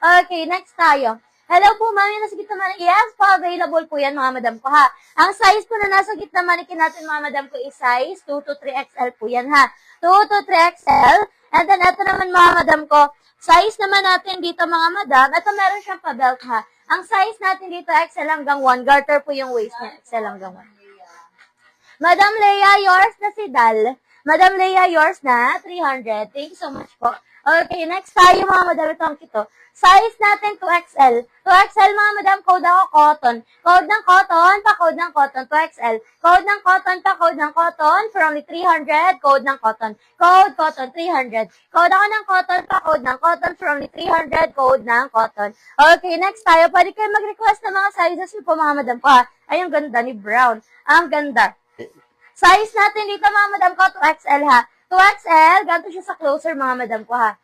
Okay, next tayo. Hello po, mami, nasa gitna mannequin. Yes po, available po yan, mga madam ko, ha. Ang size po na nasa gitna mannequin natin, mga madam ko, is size 2 to 3XL po yan, ha. 2 to 3XL. And then, ito naman, mga madam ko, size naman natin dito, mga madam. Ito, meron siyang pa-belt, ha. Ang size natin dito, XL hanggang 1. Garter po yung waist niya, XL hanggang 1. Madam Leia, yours na si Dal. Madam Leia, yours na 300. Thank you so much po. Okay, next tayo, mga madam. Ito ang kito. Size natin 2XL. 2XL, mga madam, code ako cotton. Code ng cotton, pa-code ng cotton, 2XL. Code ng cotton, pa-code ng cotton, for only 300, code ng cotton. Code cotton, 300. Code ako ng cotton, pa-code ng cotton, for only 300, code ng cotton. Okay, next tayo. Pwede kayo mag-request ng mga sizes niyo po, mga madam ko, ha. Ay, ang ganda ni Brown. Ang ganda. Size natin dito, mga madam ko, 2XL, ha. 2XL, ganito siya sa closer, mga madam ko, ha.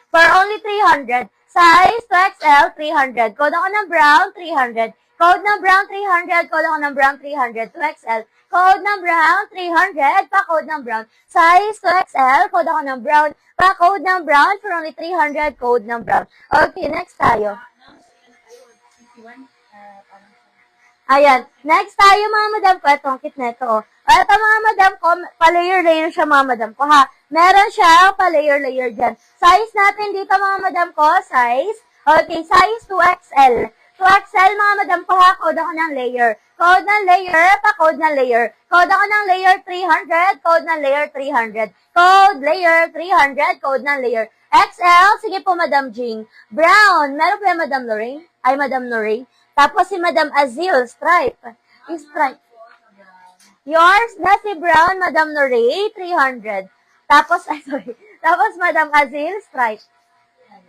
For only 300. Size 2XL, 300. Code ako ng brown, 300. Code ng brown, 300. Code ako ng brown, 300. 2XL. Code ng brown, 300. Pa-code ng brown. Size 2XL. Code ako ng brown. Pa-code ng brown. For only 300. Code ng brown. Okay, next tayo. Ayan. Next tayo, mga madam ko. Ito, ang kit na ito. Oh. Ito, mga madam ko, pa-layer-layer siya, mga madam ko, ha. Meron siya, pa-layer-layer dyan. Size natin dito, mga madam ko, size. Okay, size 2XL. 2XL, mga madam ko, ha. Code ako ng layer. Code ng layer, pa-code ng layer. Code ako ng layer 300. Code ng layer 300. Code layer 300. Code ng layer. XL, sige po, Madam Jing. Brown, meron po yan, Madam Lorraine? Ay, Madam Lorraine. Tapos si Madam Azil, stripe. Yung stripe. Yours na si Brown, Madam Lorraine, 300. Tapos, Tapos, Madam Azil, stripe.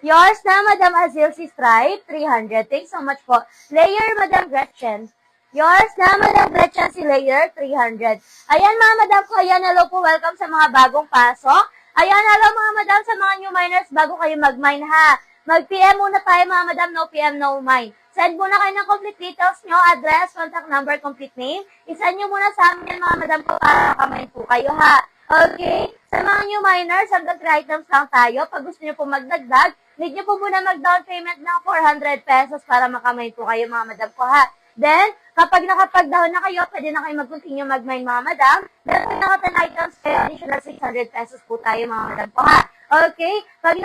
Yours na, Madam Azil, si stripe, 300. Thanks so much po. Layer, Madam Gretchen. Yours na, Madam Gretchen, si layer, 300. Ayan, mga madam ko. Ayan, hello po. Welcome sa mga bagong pasok. Ayan, hello, mga madam, sa mga new miners bago kayo mag-mine, ha. Mag-PM muna tayo, mga madam. No PM, no mine. Send muna kayo ng complete details nyo, address, contact number, complete name. Isend nyo muna sa amin, mga madam po, para makamine po kayo, ha. Okay? Sa mga new miners, hanggang 3 items lang tayo. Pag gusto nyo po magdagdag, need nyo po muna mag-down payment ng 400 pesos para makamine po kayo, mga madam po, ha. Then, kapag nakapag-down na kayo, pwede na kayo mag-continue mag-mine, mga madam. Then, pag naka 10 items kayo, additional 600 pesos po tayo, mga madam po, ha. Okay? Pag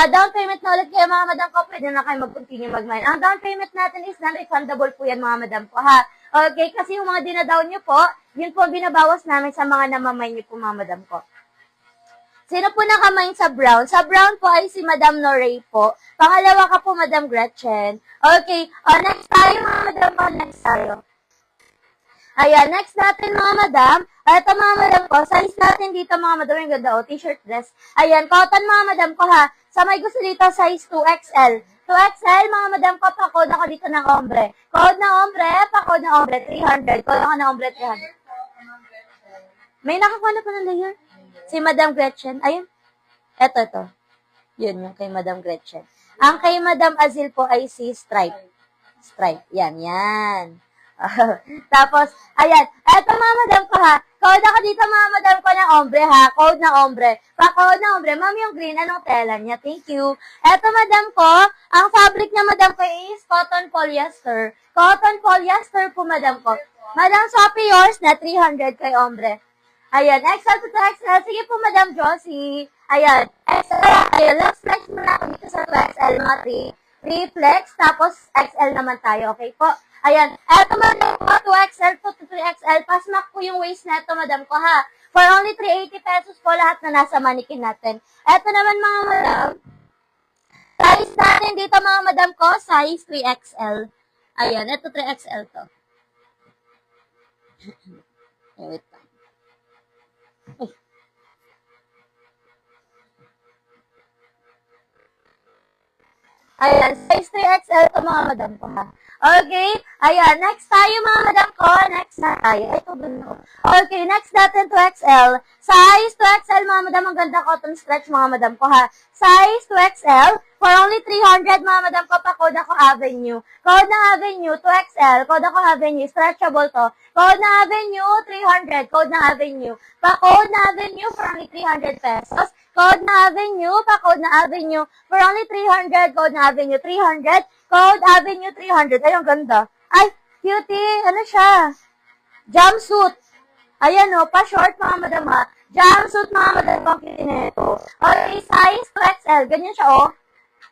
down payment na ulit kayo, mga madam ko, pwede na kayo mag-continue mag-mine. Ang down payment natin is non-refundable po yan, mga madam ko, ha. Okay? Kasi yung mga dinadown nyo po, yun po binabawas namin sa mga namamine nyo po, mga madam ko. Sino po nakamine sa brown? Sa brown po ay si Madam Norey po. Pangalawa ka po, Madam Gretchen. Okay. Next tayo, mga madam ko. Next tayo. Ayan, next natin, mga madam. Ito, mga madam ko. Size natin dito, mga madam. Yung ganda, t-shirt dress. Ayan, cotton, mga madam ko, ha. Sa may gusto dito, size 2XL. 2XL, mga madam ko, pa-code ako dito ng ombre. Code ng ombre, pa-code ng ombre, 300. Code ako ng ombre, 300. May nakakuha na po ng layer? Si Madam Gretchen. Ayun. Ito. Yun, yung kay Madam Gretchen. Ang kay Madam Azil po ay si Stripe. Stripe. Yan. Tapos, ayan. Ito, mga madam ko, ha. Code ako dito, mga madam ko, ng ombre, ha. Code ng ombre. Pa-code ng ombre. Ma'am, yung green, anong tela niya? Thank you. Ito, madam ko, ang fabric niya, madam ko, is cotton polyester. Cotton polyester po, madam ko. Madam, Sophie, yours na 300 kay ombre. Ayan, XL to XL. Sige po, Madam Josie. Ayan, XL. Ayan, let's flex muna ako dito sa 2XL, mga 3 flex, tapos XL naman tayo, okay po? Ayan, eto, Madam ko, 2XL to 3XL. Pasmak po yung waist na ito, Madam ko, ha. For only 380 pesos po lahat na nasa manikin natin. Eto naman, mga madam. Size natin dito, mga madam ko, size 3XL. Ayan, eto 3XL to. Wait lang. Ayan, size 3XL to, mga madam ko, ha. Okay, ayan, next tayo, mga madam ko. Next na tayo. Ito, ganda. Okay, next natin 2XL. Size 2XL, mga madam. Ang ganda cotton stretch, mga madam ko, ha. Size 2XL. For only 300, mga madam ko, pa-code ako Avenue. Code ng Avenue, 2XL. Code ako Avenue. Stretchable to. Code ng Avenue, 300. Code ng Avenue. Pa-code na Avenue for only 300 pesos. Code na Avenue, pa-code na Avenue for only 300. Code na Avenue, 300. Code Avenue, 300. Ay, ang ganda. Ay, cutie. Ano siya? Jumpsuit. Ayan o, pa-short mga madam ha. Jumpsuit mga madam ko, kineto. Okay, size 2XL. Ganyan siya o.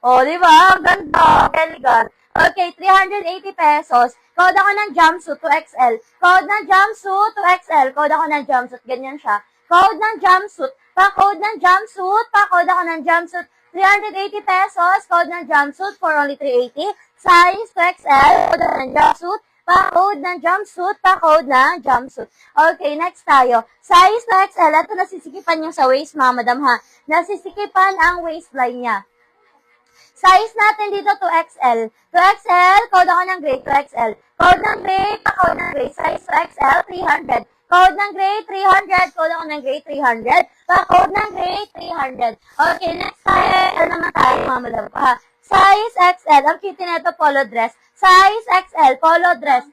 O, di ba? Ang ganda. Elegant. Okay, 380 pesos. Code ako ng jumpsuit 2XL. Code ng jumpsuit 2XL. Code ako ng jumpsuit. Ganyan siya. Code ng jumpsuit. Pa-code ng jumpsuit. Pa-code ako ng jumpsuit. 380 pesos. Code ng jumpsuit for only 380. Size 2XL. Code ng jumpsuit. Pa-code ng jumpsuit. Pa-code ng jumpsuit. Okay, next tayo. Size 2XL. Ito nasisikipan yung sa waist, mga madam ha. Nasisikipan ang waistline niya. Size natin dito 2XL. 2XL, code ako ng gray, 2XL. Code ng gray, pa-code ng gray. Size 2XL, 300. Code ng gray, 300. Code ako ng gray, 300. Pa-code ng gray, 300. Okay, next tayo. Ano naman tayo, mga madam ko ha. Size XL. Ang cute nito, polo dress. Size XL, polo dress.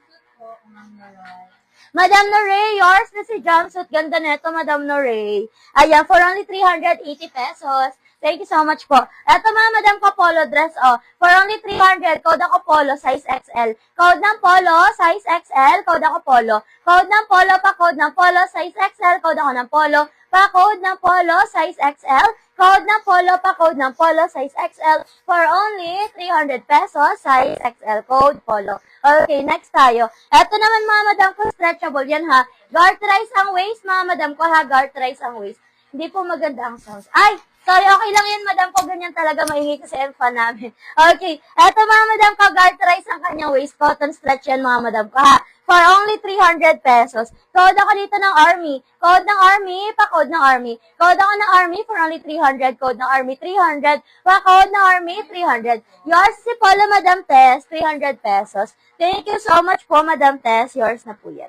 Madam Noray, yours na si jumpsuit. Ganda nito, Madam Noray. Ayan, for only 380 pesos. Thank you so much po. Eto mga madam ko, polo dress, oh. For only 300, code ako polo, size XL. Code ng polo, size XL, code ako polo. Code ng polo, pa-code ng polo, size XL, code ako ng polo. Pa-code ng polo, size XL. Code ng polo, pa-code ng polo, size XL. For only 300 pesos, size XL, code polo. Okay, next tayo. Eto naman mga madam ko, stretchable yan ha. Garterize ang waist, mga madam ko ha. Garterize ang waist. Hindi po maganda ang sounds. Ay! Sorry, okay lang yun, madam ko. Ganyan talaga maingay kasi ang fan namin. Okay. Eto, mga madam ko, garterize ang kanyang waist. Cotton stretch yan, mga madam ko, ha. For only 300 pesos. Code ako dito ng Army. Code ng Army, pa-code ng Army. Code ako ng Army for only 300. Code ng Army, 300. Pa-code ng Army, 300. Yours si Paula, Madam Tess, 300 pesos. Thank you so much po, Madam Tess. Yours na po yan.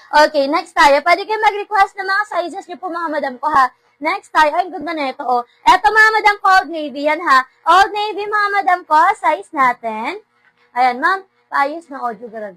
Okay, next tayo. Pwede kayo mag-request ng mga sizes niyo po, mga madam ko, ha. Next tayo, ay, good na ito, oh. Eto, mga madam ko, Old Navy, yan, ha. Old Navy, mga madam ko, size natin. Ayan, ma'am, paayos ng audio, garag.